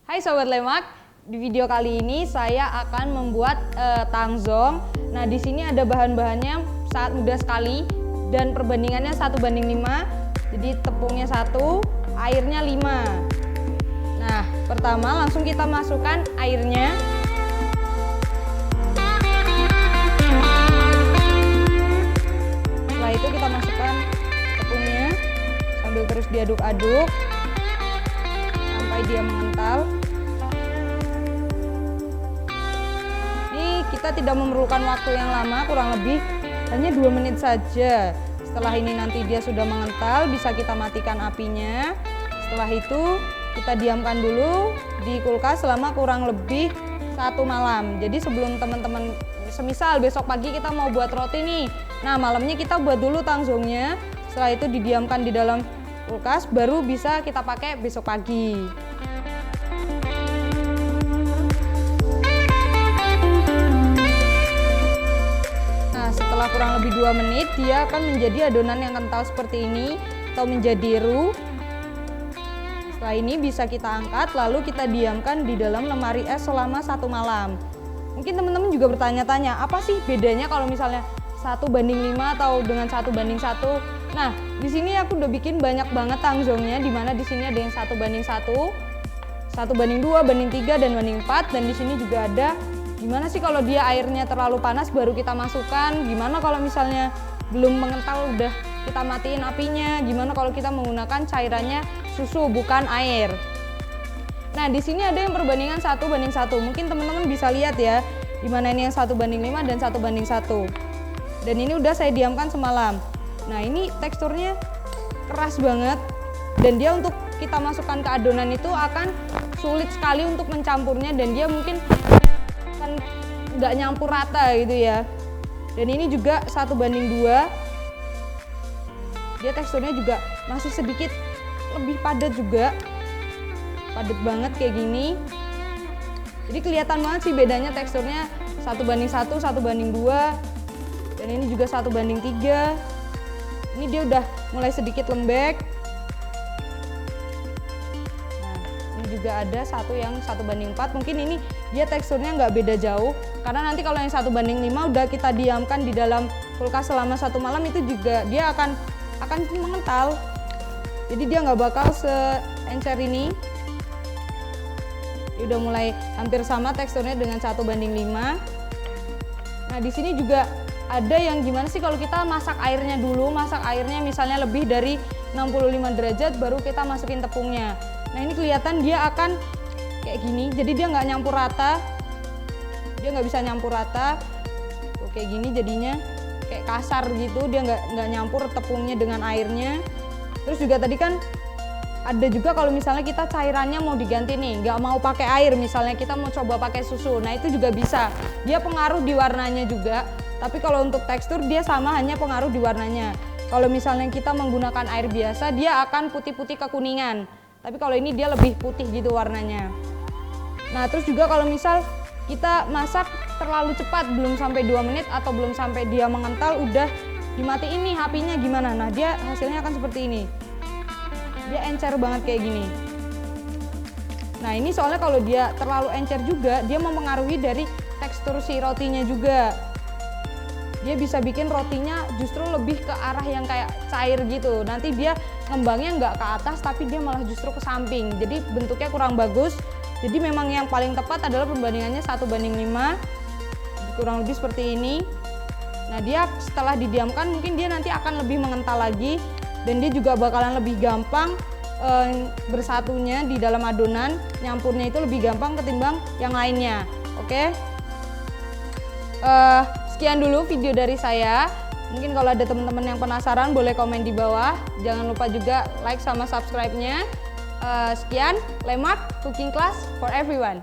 Hai Sobat Lemak, di video kali ini saya akan membuat tangzong. Nah, di sini ada bahan-bahannya sangat mudah sekali dan perbandingannya 1:5. Jadi tepungnya 1, airnya 5. Nah, pertama langsung kita masukkan airnya. Setelah itu kita masukkan tepungnya sambil terus diaduk-aduk sampai dia mengental. Ini kita tidak memerlukan waktu yang lama, kurang lebih hanya 2 menit saja. Setelah ini nanti dia sudah mengental, bisa kita matikan apinya. Setelah itu kita diamkan dulu di kulkas selama kurang lebih 1 malam. Jadi sebelum teman-teman, semisal besok pagi kita mau buat roti nih, nah malamnya kita buat dulu tangzongnya. Setelah itu didiamkan di dalam kulkas, baru bisa kita pakai besok pagi. Nah, setelah kurang lebih 2 menit, dia akan menjadi adonan yang kental seperti ini atau menjadi roux. Setelah ini bisa kita angkat, lalu kita diamkan di dalam lemari es selama 1 malam. Mungkin teman-teman juga bertanya-tanya, apa sih bedanya kalau misalnya 1:5 atau dengan 1:1? Nah, di sini aku udah bikin banyak banget tangzongnya, di mana di sini ada yang 1:1, 1:2, 1:3, dan 1:4. Dan di sini juga ada gimana sih kalau dia airnya terlalu panas baru kita masukkan, gimana kalau misalnya belum mengental udah kita matiin apinya, gimana kalau kita menggunakan cairannya susu bukan air. Nah, di sini ada yang perbandingan 1:1. Mungkin teman-teman bisa lihat ya, di mana ini yang 1:5 dan 1:1. Dan ini udah saya diamkan semalam. Nah, ini teksturnya keras banget dan dia untuk kita masukkan ke adonan itu akan sulit sekali untuk mencampurnya dan dia mungkin akan nggak nyampur rata gitu ya. Dan ini juga 1:2. Dia teksturnya juga masih sedikit lebih padat juga, padat banget kayak gini. Jadi kelihatan banget sih bedanya teksturnya 1:1, 1:2, dan ini juga 1:3. Ini dia udah mulai sedikit lembek. Nah, ini juga ada satu yang 1:4. Mungkin ini dia teksturnya nggak beda jauh, karena nanti kalau yang 1:5 udah kita diamkan di dalam kulkas selama 1 malam, itu juga dia akan mengental. Jadi dia nggak bakal seencer ini. Dia udah mulai hampir sama teksturnya dengan 1:5. Nah, di sini juga ada yang gimana sih kalau kita masak airnya dulu, masak airnya misalnya lebih dari 65 derajat baru kita masukin tepungnya. Nah, ini kelihatan dia akan kayak gini, jadi dia nggak nyampur rata, dia nggak bisa nyampur rata. Tuh, kayak gini jadinya kayak kasar gitu, dia nggak nyampur tepungnya dengan airnya. Terus juga tadi kan ada juga kalau misalnya kita cairannya mau diganti nih, nggak mau pakai air, misalnya kita mau coba pakai susu, nah itu juga bisa. Dia pengaruh di warnanya juga. Tapi kalau untuk tekstur dia sama, hanya pengaruh di warnanya. Kalau misalnya kita menggunakan air biasa, dia akan putih-putih kekuningan. Tapi kalau ini dia lebih putih gitu warnanya. Nah, terus juga kalau misal kita masak terlalu cepat, belum sampai 2 menit atau belum sampai dia mengental, udah dimatiin nih apinya, gimana? Nah, dia hasilnya akan seperti ini. Dia encer banget kayak gini. Nah, ini soalnya kalau dia terlalu encer juga, dia mempengaruhi dari tekstur si rotinya juga. Dia bisa bikin rotinya justru lebih ke arah yang kayak cair gitu. Nanti dia ngembangnya nggak ke atas, tapi dia malah justru ke samping. Jadi bentuknya kurang bagus. Jadi memang yang paling tepat adalah perbandingannya 1:5. Kurang lebih seperti ini. Nah, dia setelah didiamkan mungkin dia nanti akan lebih mengental lagi. Dan dia juga bakalan lebih gampang bersatunya di dalam adonan. Nyampurnya itu lebih gampang ketimbang yang lainnya. Oke? Sekian dulu video dari saya. Mungkin kalau ada teman-teman yang penasaran boleh komen di bawah. Jangan lupa juga like sama subscribe-nya. Sekian, Lemak Cooking Class for everyone.